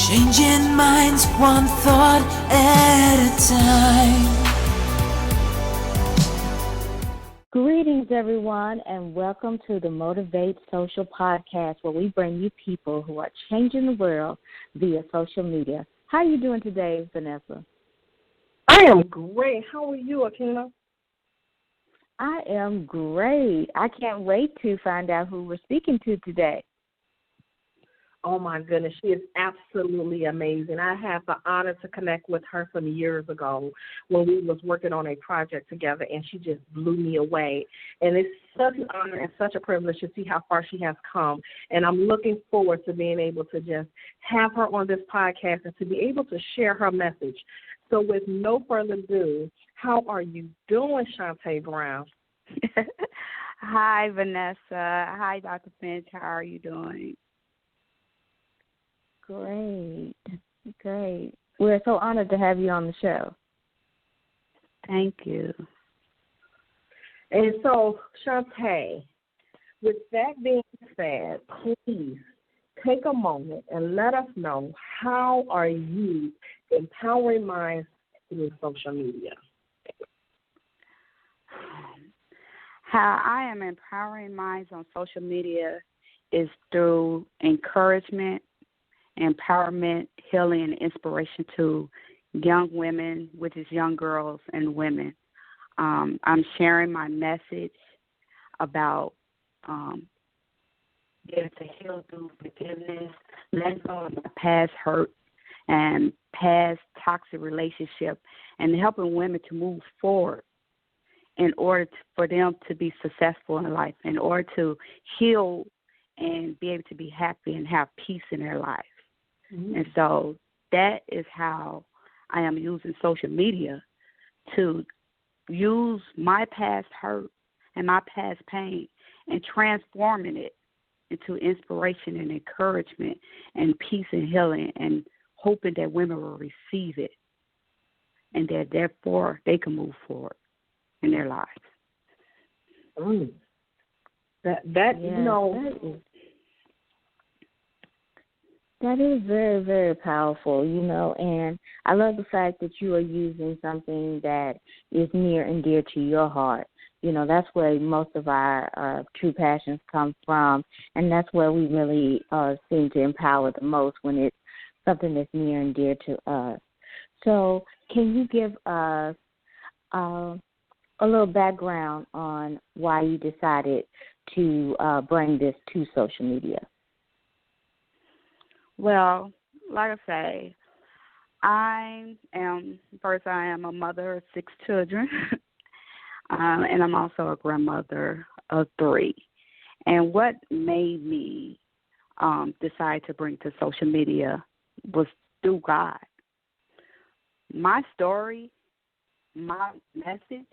Changing minds one thought at a time. Greetings, everyone, and welcome to the Motivate Social Podcast, where we bring you people who are changing the world via social media. How are you doing today, Vanessa? I am great. How are you, Akina? I am great. I can't wait to find out who we're speaking to today. Oh, my goodness. She is absolutely amazing. I had the honor to connect with her some years ago when we was working on a project together, and she just blew me away. And it's such an honor and such a privilege to see how far she has come. And I'm looking forward to being able to just have her on this podcast and to be able to share her message. So with no further ado, how are you doing, Chontate Brown? Hi, Vanessa. Hi, Dr. Finch. How are you doing? Great. We're so honored to have you on the show. Thank you. And so, Chontate, with that being said, please take a moment and let us know, how are you empowering minds through social media? How I am empowering minds on social media is through encouragement, empowerment, healing, and inspiration to young women, which is young girls and women. I'm sharing my message about getting to heal through forgiveness, letting go of my past hurt and past toxic relationship, and helping women to move forward in order for them to be successful in life, in order to heal and be able to be happy and have peace in their life. Mm-hmm. And so that is how I am using social media to use my past hurt and my past pain and transforming it into inspiration and encouragement and peace and healing, and hoping that women will receive it and that therefore they can move forward in their lives. That is very, very powerful, and I love the fact that you are using something that is near and dear to your heart. That's where most of our true passions come from, and that's where we really seem to empower the most, when it's something that's near and dear to us. So can you give us a little background on why you decided to bring this to social media? Well, like I say, I am a mother of 6 children, and I'm also a grandmother of 3. And what made me decide to bring to social media was through God. My story, my message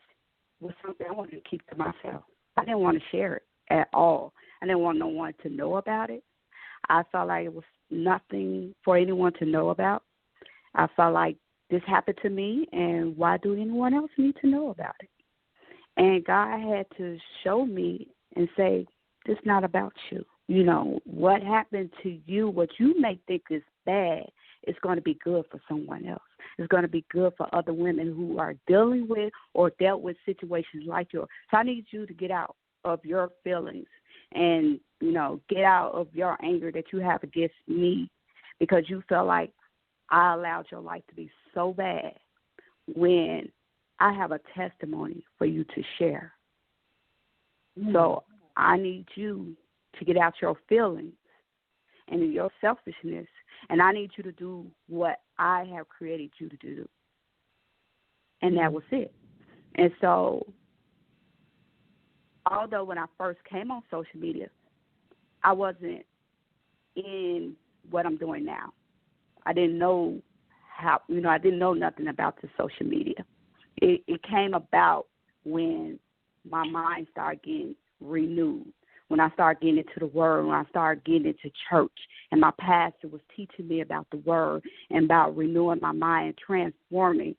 was something I wanted to keep to myself. I didn't want to share it at all. I didn't want no one to know about it. I felt like it was nothing for anyone to know about. I felt like this happened to me, and why do anyone else need to know about it? And God had to show me and say, this is not about you. What happened to you, what you may think is bad, is going to be good for someone else. It's going to be good for other women who are dealing with or dealt with situations like yours. So I need you to get out of your feelings and, get out of your anger that you have against me, because you felt like I allowed your life to be so bad, when I have a testimony for you to share. Mm-hmm. So I need you to get out your feelings and your selfishness, and I need you to do what I have created you to do. And that was it. And so, although when I first came on social media, I wasn't in what I'm doing now. I didn't know I didn't know nothing about the social media. It came about when my mind started getting renewed, when I started getting into the Word, when I started getting into church, and my pastor was teaching me about the Word and about renewing my mind and transforming,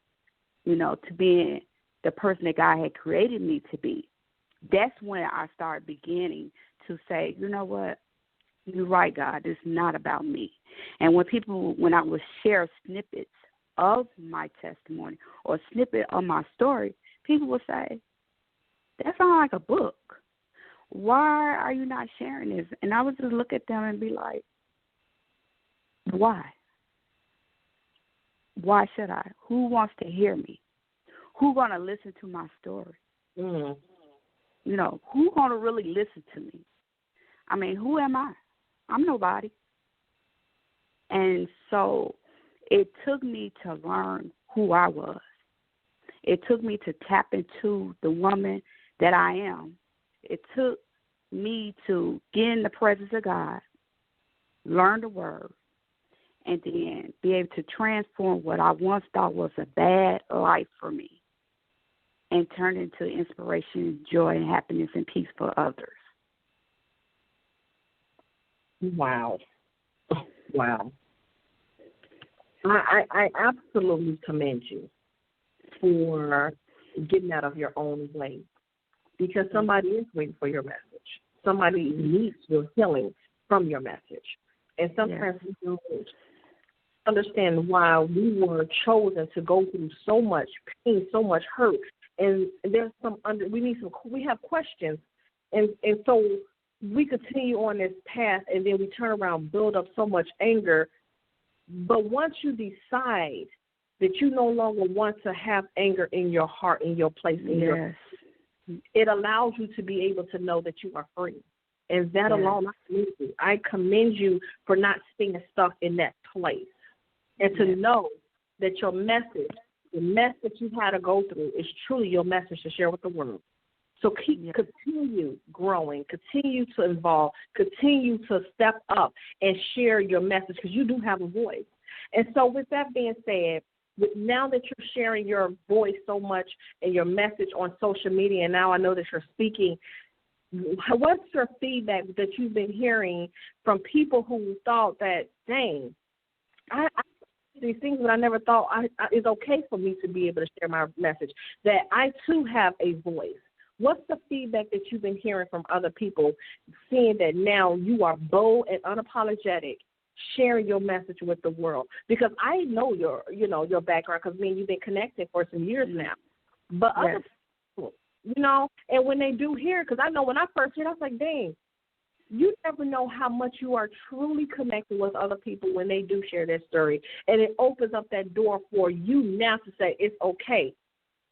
to being the person that God had created me to be. That's when I started beginning to say, you know what, You're right, God. It's not about me. And when I would share snippets of my testimony or snippet of my story, people would say, that sounds like a book. Why are you not sharing this? And I would just look at them and be like, why? Why should I? Who wants to hear me? Who's going to listen to my story? Mm. You know, who's going to really listen to me? I mean, who am I? I'm nobody. And so it took me to learn who I was. It took me to tap into the woman that I am. It took me to get in the presence of God, learn the word, and then be able to transform what I once thought was a bad life for me and turn it into inspiration, joy, and happiness and peace for others. Wow. Wow. I absolutely commend you for getting out of your own way, because somebody is waiting for your message. Somebody needs your healing from your message. And sometimes we don't understand why we were chosen to go through so much pain, so much hurt. And there's we have questions. And so we continue on this path, and then we turn around, build up so much anger. But once you decide that you no longer want to have anger in your heart, in your place, it allows you to be able to know that you are free. And that alone, I commend you for not staying stuck in that place. And to know that your message, the mess that you've had to go through, is truly your message to share with the world. So continue growing, continue to evolve, continue to step up and share your message, because you do have a voice. And so with that being said, now that you're sharing your voice so much and your message on social media, and now I know that you're speaking, what's your feedback that you've been hearing from people who thought that, dang, I these things that I never thought it's okay for me to be able to share my message, that I too have a voice? What's the feedback that you've been hearing from other people, seeing that now you are bold and unapologetic, sharing your message with the world? Because I know your background, because me and you've been connected for some years now. But other people, and when they do hear, because I know when I first heard, I was like, dang, you never know how much you are truly connected with other people when they do share their story. And it opens up that door for you now to say, it's okay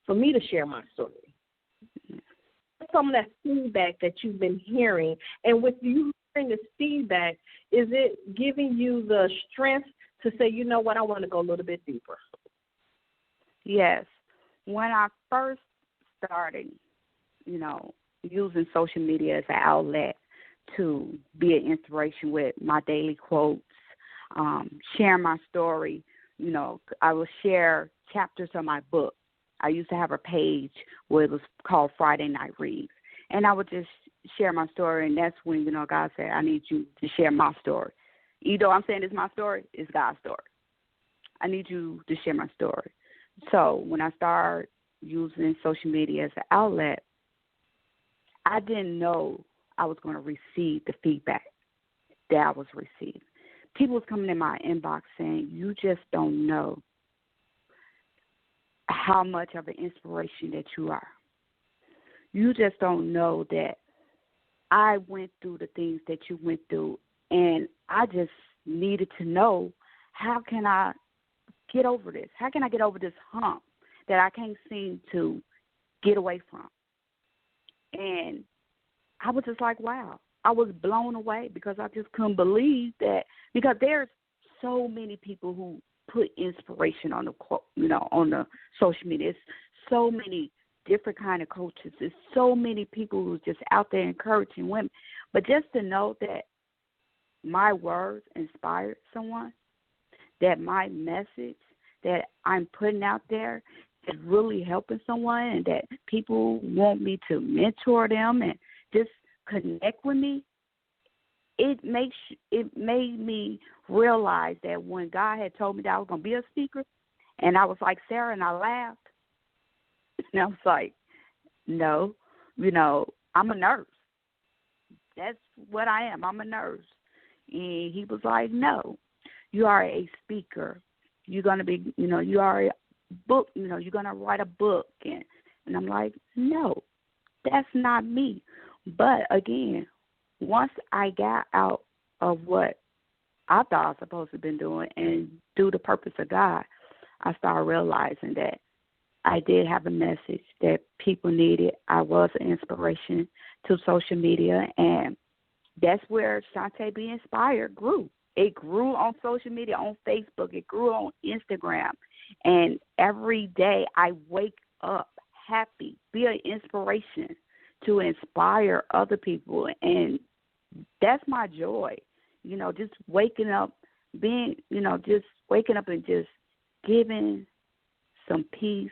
for me to share my story. Some of that feedback that you've been hearing, and with you hearing this feedback, is it giving you the strength to say, you know what, I want to go a little bit deeper? Yes. When I first started, using social media as an outlet to be an inspiration with my daily quotes, sharing my story, I will share chapters of my book. I used to have a page where it was called Friday Night Reads, and I would just share my story, and that's when, God said, I need you to share my story. Even though I'm saying it's my story, it's God's story. I need you to share my story. So when I started using social media as an outlet, I didn't know I was going to receive the feedback that I was receiving. People was coming in my inbox saying, you just don't know how much of an inspiration that you are. You just don't know that I went through the things that you went through, and I just needed to know, how can I get over this? How can I get over this hump that I can't seem to get away from? And I was just like, wow. I was blown away, because I just couldn't believe that, because there's so many people who put inspiration on on the social media. It's so many different kind of coaches. There's so many people who's just out there encouraging women. But just to know that my words inspired someone, that my message that I'm putting out there is really helping someone, and that people want me to mentor them and just connect with me, it made me realize that when God had told me that I was going to be a speaker, and I was like Sarah, and I laughed, and I was like, no, I'm a nurse. That's what I am. I'm a nurse. And he was like, no, you are a speaker. You're going to be, you are a book, you're going to write a book. And I'm like, no, that's not me. But again, once I got out of what I thought I was supposed to have been doing and do the purpose of God, I started realizing that I did have a message that people needed. I was an inspiration to social media, and that's where Chontate Be Inspired grew. It grew on social media, on Facebook. It grew on Instagram. And every day I wake up happy, be an inspiration to inspire other people. And that's my joy, just waking up, just waking up and just giving some peace,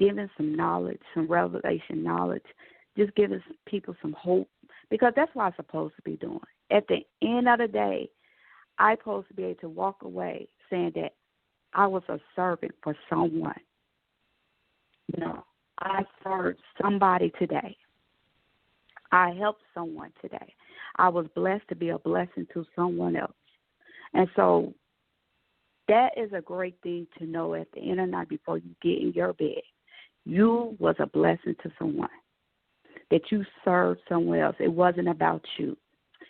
giving some knowledge, some revelation knowledge, just giving people some hope, because that's what I'm supposed to be doing. At the end of the day, I'm supposed to be able to walk away saying that I was a servant for someone. I served somebody today. I helped someone today. I was blessed to be a blessing to someone else. And so that is a great thing to know at the end of the night before you get in your bed. You was a blessing to someone, that you served someone else. It wasn't about you.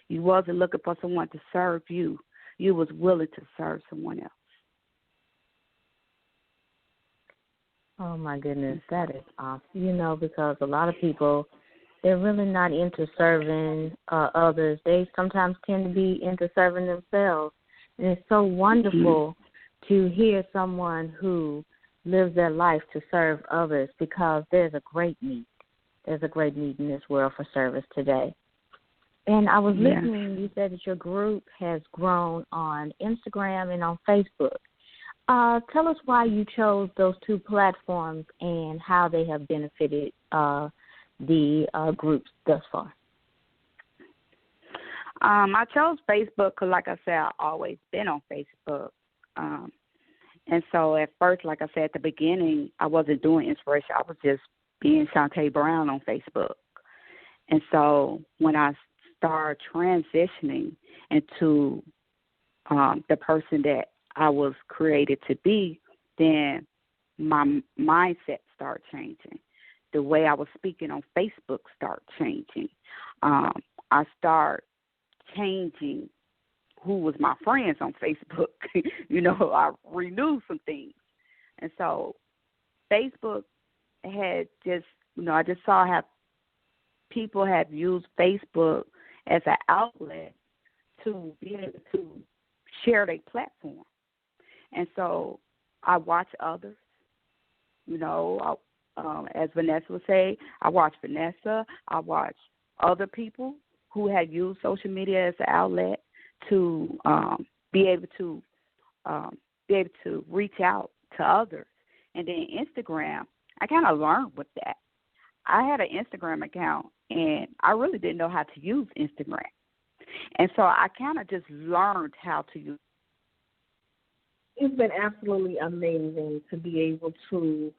You wasn't looking for someone to serve you. You was willing to serve someone else. Oh, my goodness, that is awesome. Because a lot of people, they're really not into serving others. They sometimes tend to be into serving themselves. And it's so wonderful to hear someone who lives their life to serve others, because there's a great need. There's a great need in this world for service today. And I was listening, you said that your group has grown on Instagram and on Facebook. Tell us why you chose those two platforms and how they have benefited the groups thus far. I chose Facebook because, like I said, I've always been on Facebook. And so at first, like I said, at the beginning, I wasn't doing inspiration. I was just being Chontate Brown on Facebook. And so when I started transitioning into the person that I was created to be, then my mindset started changing. The way I was speaking on Facebook started changing. I started changing who was my friends on Facebook. I renewed some things. And so Facebook had just, I just saw how people have used Facebook as an outlet to be able to share their platform. And so I watch others, as Vanessa would say, I watch Vanessa, I watch other people who had used social media as an outlet to be able to reach out to others. And then Instagram, I kind of learned with that. I had an Instagram account, and I really didn't know how to use Instagram. And so I kind of just learned how to use it. It's been absolutely amazing to be able to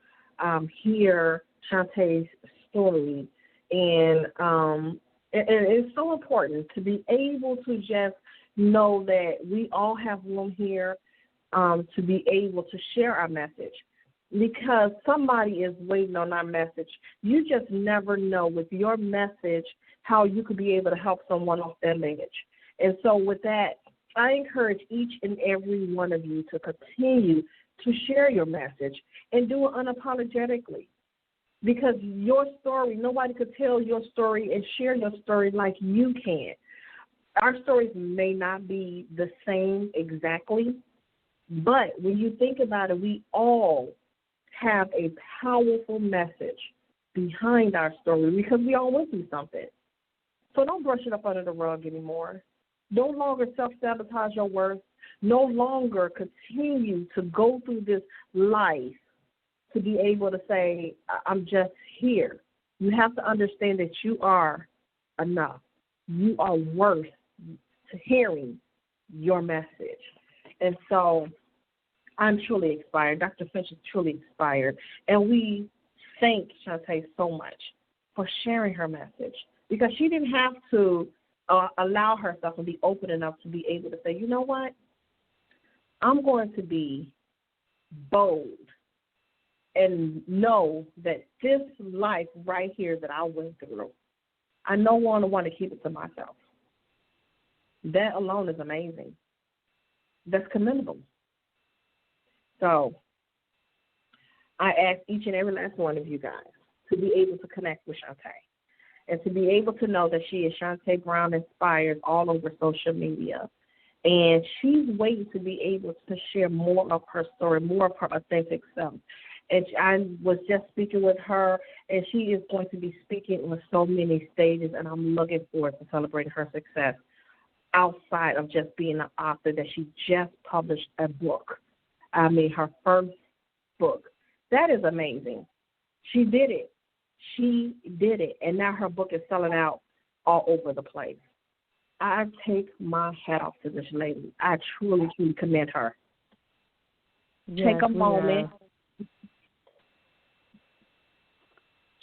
hear Chontate's story. And it's so important to be able to just know that we all have room here to be able to share our message, because somebody is waiting on our message. You just never know with your message how you could be able to help someone off their ledge. And so with that, I encourage each and every one of you to continue to share your message and do it unapologetically, because your story, nobody could tell your story and share your story like you can. Our stories may not be the same exactly, but when you think about it, we all have a powerful message behind our story, because we all went through something. So don't brush it up under the rug anymore. No longer self-sabotage your worth. No longer continue to go through this life to be able to say, I'm just here. You have to understand that you are enough. You are worth hearing your message. And so I'm truly inspired. Dr. Finch is truly inspired. And we thank Chontate so much for sharing her message, because she didn't have to allow herself and be open enough to be able to say, you know what, I'm going to be bold and know that this life right here that I went through, I no longer want to keep it to myself. That alone is amazing. That's commendable. So I ask each and every last one of you guys to be able to connect with Chontate and to be able to know that she is Chontate Brown Inspired all over social media. And she's waiting to be able to share more of her story, more of her authentic self. And I was just speaking with her, and she is going to be speaking on so many stages, and I'm looking forward to celebrating her success outside of just being an author, that she just published a book. I mean, her first book. That is amazing. She did it. She did it. And now her book is selling out all over the place. I take my hat off to this lady. I truly, truly commend her. Yes, take a moment.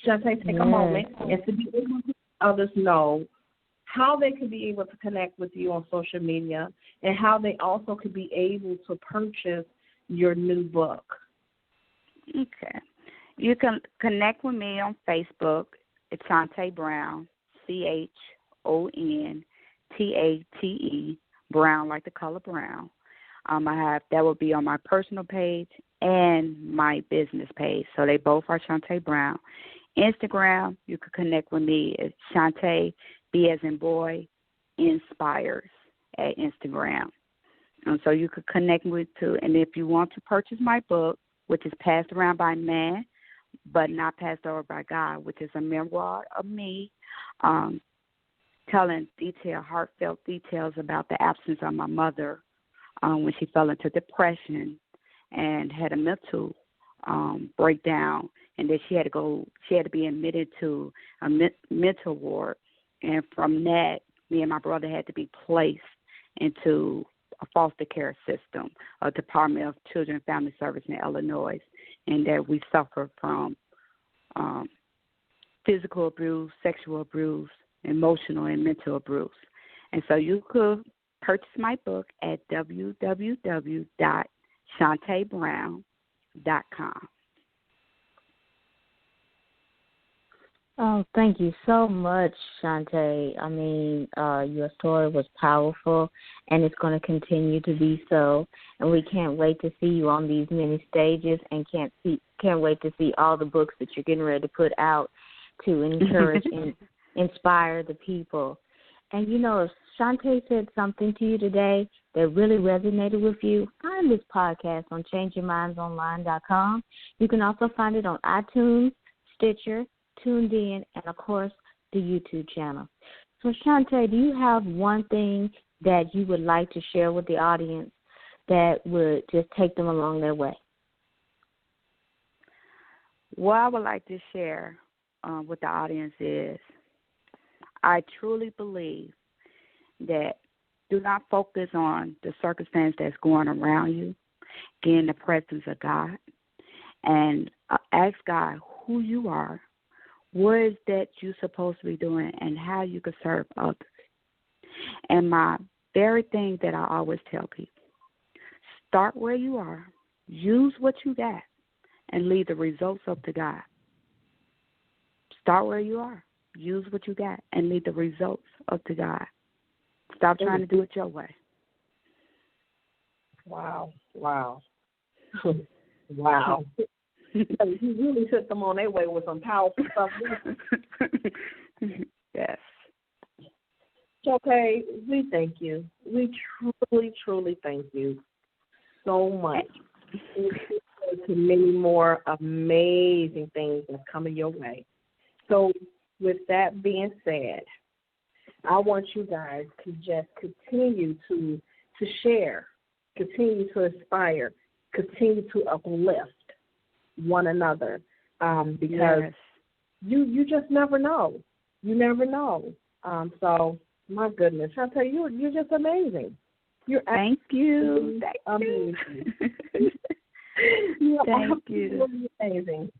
Chontate, take a moment and to be able to let others know how they could be able to connect with you on social media and how they also could be able to purchase your new book. Okay. You can connect with me on Facebook. It's Chontate Brown, ChonTate, Brown like the color brown. I have that will be on my personal page and my business page. So they both are Chontate Brown. Instagram, you can connect with me at Chontate, B as in boy, Inspires at Instagram. And so you could connect with too. And if you want to purchase my book, which is passed around by man, but not passed over by God, which is a memoir of me, telling heartfelt details about the absence of my mother when she fell into depression and had a mental breakdown, and that she had to be admitted to a mental ward. And from that, me and my brother had to be placed into a foster care system, a Department of Children and Family Service in Illinois, and that we suffer from physical abuse, sexual abuse, emotional and mental abuse. And so you could purchase my book at www.chontatebrown.com. Oh, thank you so much, Chontate. I mean, your story was powerful, and it's going to continue to be so. And we can't wait to see you on these many stages, and can't wait to see all the books that you're getting ready to put out to encourage and inspire the people. And, you know, if Chontate said something to you today that really resonated with you, find this podcast on ChangeYourMindsOnline.com. You can also find it on iTunes, Stitcher, Tuned In, and, of course, the YouTube channel. So, Chontate, do you have one thing that you would like to share with the audience that would just take them along their way? What I would like to share with the audience is I truly believe that do not focus on the circumstance that's going around you. Get in the presence of God and ask God who you are, what is that you're supposed to be doing, and how you can serve others. And my very thing that I always tell people, start where you are, use what you got, and leave the results up to God. Start where you are, use what you got, and leave the results up to God. Stop trying to do it your way. Wow. Wow. Wow. You really took them on their way with some powerful stuff. Yes. Okay, we thank you. We truly, truly thank you so much. To many more amazing things that's coming your way. So with that being said, I want you guys to just continue to share, continue to inspire, continue to uplift one another, because you just never know. You never know. So my goodness, I'll tell you, you're just amazing. Thank you. Amazing. You're Thank you. Amazing.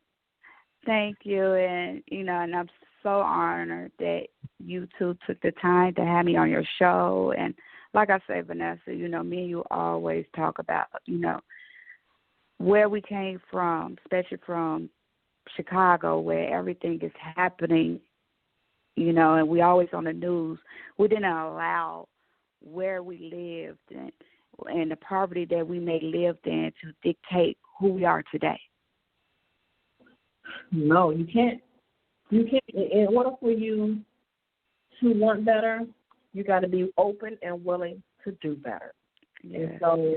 Thank you, and and I'm so honored that you two took the time to have me on your show. And like I say, Vanessa, you know, me and you always talk about, you know, where we came from, especially from Chicago, where everything is happening, you know, and we always on the news. We didn't allow where we lived and the poverty that we may lived in to dictate who we are today. No, you can't. You can't. In order for you to want better, you got to be open and willing to do better. Yes. And so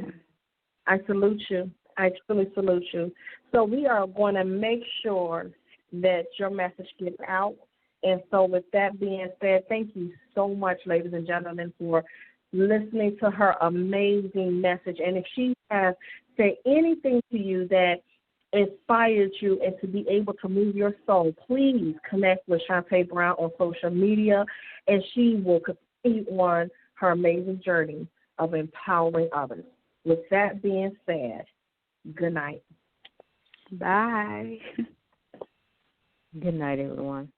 I salute you. I truly salute you. So we are going to make sure that your message gets out. And so with that being said, thank you so much, ladies and gentlemen, for listening to her amazing message. And if she has said anything to you that inspired you and to be able to move your soul, please connect with Chontate Brown on social media, and she will continue on her amazing journey of empowering others. With that being said, good night. Bye. Good night, everyone.